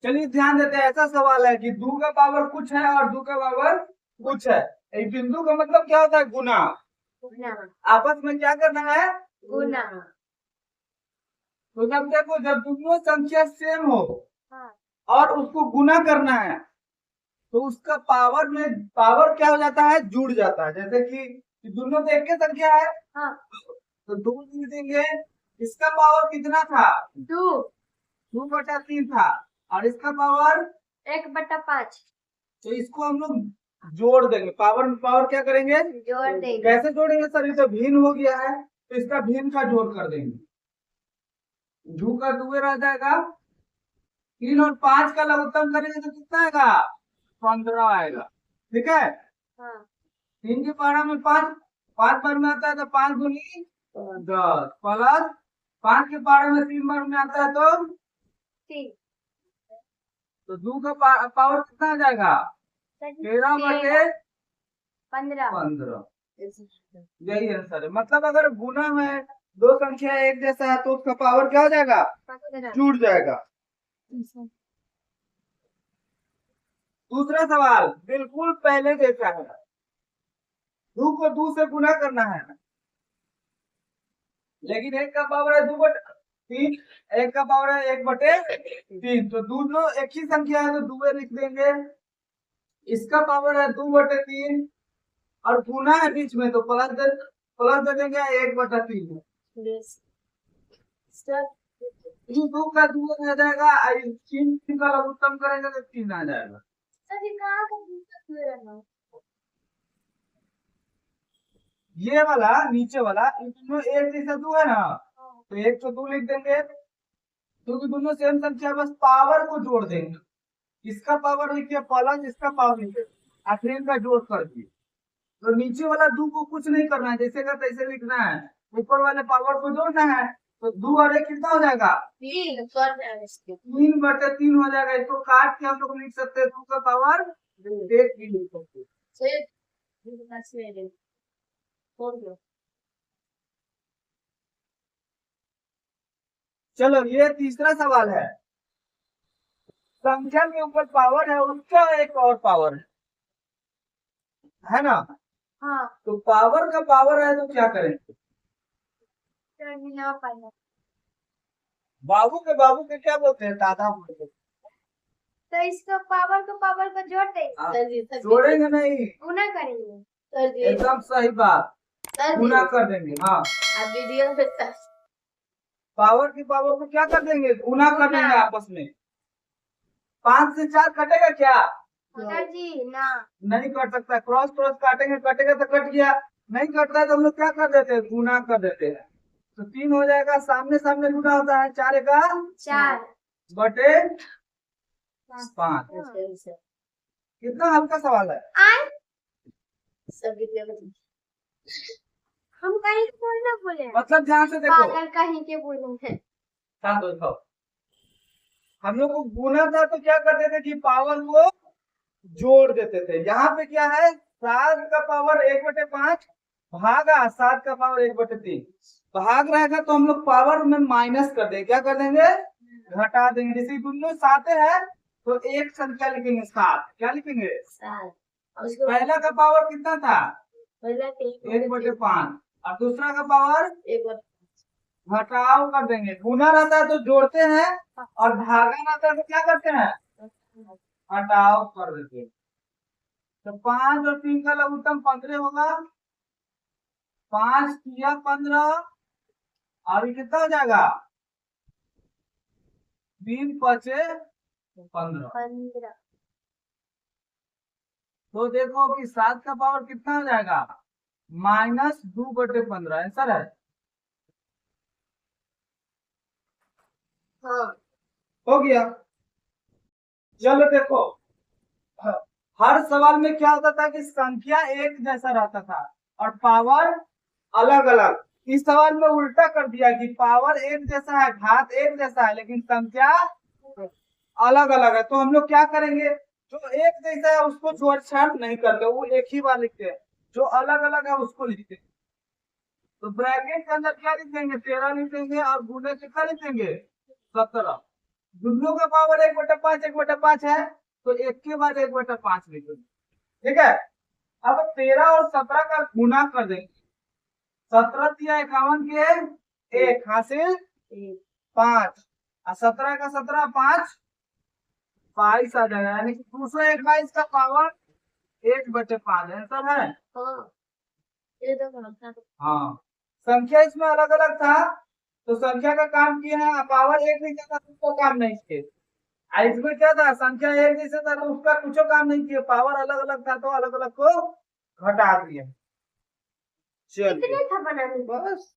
चलिए ध्यान देते हैं, ऐसा सवाल है कि दो का पावर कुछ है और दो का पावर कुछ है। एक बिंदु का मतलब क्या होता है? गुना। गुना। आपस में क्या करना है? गुना। तो जब देखो, जब दोनों संख्या सेम हो हाँ। और उसको गुना करना है तो उसका पावर में पावर क्या हो जाता है? जुड़ जाता है। जैसे कि दोनों तो एक ही संख्या है। हाँ। तो दो लिख देंगे। इसका पावर कितना था? 2। 2/3 था। और इसका पावर 1/5। तो इसको हम लोग जोड़ देंगे। पावर पावर क्या करेंगे? जोड़ देंगे। कैसे जोड़ेंगे सर? ये तो भिन्न हो गया है, तो इसका भिन्न का जोड़ कर देंगे। दो का दुए रह जाएगा। 3 और 5 का लघुत्तम करेंगे तो कितना आएगा? 15 आएगा। ठीक है। हाँ। 3 की पारा में 5, 5 बार में आता है तो 5 दूनी 10 प्लस 5 के पारा में 3 बार में आता है तो 3। तो 2 का पावर कितना आ जाएगा? 13/15। यही आंसर है। मतलब अगर गुना है, दो संख्या एक जैसा है तो उसका पावर क्या हो जाएगा? 15। जुड़ जाएगा। दूसरा सवाल बिल्कुल पहले जैसा है। दो को दो से गुना करना है, लेकिन एक का पावर है 2/3, एक का पावर है 1/3। तो दोनों एक ही संख्या है तो दुए लिख देंगे। इसका पावर है 2/3 और गुना है बीच में तो प्लस दे देंगे 1/3। दो का दो आ जाएगा, 3 का लघुत्तम करेंगे तो 3 आ जाएगा। ये वाला नीचे वाला दोनों एक जैसा दो है ना, तो एक तो दो लिख देंगे क्योंकि दोनों सेम संख्या, बस पावर को जोड़ देंगे। इसका पावर लिखिए प्लस इसका पावर लिखिए, आखिर इनका जोड़ कर दिए। तो नीचे वाला दो को कुछ नहीं करना है, जैसे का तैसे लिखना है। ऊपर वाले पावर को जोड़ना है। तो दो और एक कितना हो जाएगा? 3/3 हो जाएगा। इसको काट के हम लोग लिख सकते हैं, 2 का पावर 1 भी लिख सकते हैं। चलो ये तीसरा सवाल है। संख्या के ऊपर पावर है, उसका एक और पावर है ना। हाँ। तो पावर का पावर है तो क्या करेंगे? बाबू के क्या बोलते हैं? दादा बोलते हैं। तो इसको पावर को जोड़ देंगे। जोड़ेंगे नहीं, गुना करेंगे। एकदम सही बात, गुना कर देंगे। हाँ, पावर की पावर को क्या कर देंगे? गुना कर देंगे आपस में। 5 से 4 कटेगा क्या? सर जी ना। नहीं कट सकता। क्रॉस क्रॉस काटेंगे, कटेगा तो कट गया। नहीं कटता है तो हम लोग क्या कर देते हैं? गुना कर देते हैं। तो 3 हो जाएगा। सामने सामने गुना होता है। 4 का 4 बटे 5। कितना हल्का सवाल है। हम कहीं के बोल ना बोले, मतलब ध्यान से देखो, पागल कहीं के बोले हैं। शांत हो जाओ। हम लोग को गुना था तो क्या करते थे कि पावर को जोड़ देते थे। यहाँ पे क्या है? 7 का पावर 1/5 भागा 7 का पावर 1/3 भाग रहेगा, तो हम लोग पावर में माइनस कर देंगे। क्या कर देंगे? घटा देंगे। जैसे दोनों 7 है तो एक संख्या लिखेंगे 7। क्या लिखेंगे? पहला का पावर कितना था? 1/5 और दूसरा का पावर घटाव कर देंगे। गुना रहता है तो जोड़ते हैं और भागा रहता है तो क्या करते हैं? घटाव कर देते हैं। तो 5 और 3 का लघुत्तम 15 होगा। 5 किया 15 और ये कितना हो जाएगा? 3 5 15। तो देखो कि 7 का पावर कितना हो जाएगा? -2/15। आंसर है। हाँ। हो गया। चलो देखो, हर सवाल में क्या होता था कि संख्या एक जैसा रहता था और पावर अलग अलग। इस सवाल में उल्टा कर दिया कि पावर एक जैसा है, घात एक जैसा है, लेकिन संख्या अलग अलग है। तो हम लोग क्या करेंगे? जो एक जैसा है उसको छेड़छाड़ नहीं करते, वो एक ही बार लिखते हैं। जो अलग अलग है उसको लिखते हैं। तो ब्रैकेट के अंदर क्या लिखेंगे? 13 लिखेंगे और गुणे कितना लिखेंगे? 17। दोनों का पावर 1/5 है, तो 1 के बाद 1/5 लिखो। ठीक है, अब 13 और 17 का गुना कर देंगे। 17 या 51 के 1 हासिल 5, और 17 का 17 5 22 आ जाएगा, यानी कि 221 का पावर 1/5 है, सब है। हाँ ये तो गलत था। हाँ, संख्या इसमें अलग अलग था, तो संख्या का काम किया है, पावर एक नहीं था तो उसका काम नहीं किए। इसमें क्या था, संख्या एक जैसे था तो उसका कुछ काम नहीं किया, पावर अलग अलग था तो अलग अलग को घटा दिया। चलिए कितने था बनाने में? बस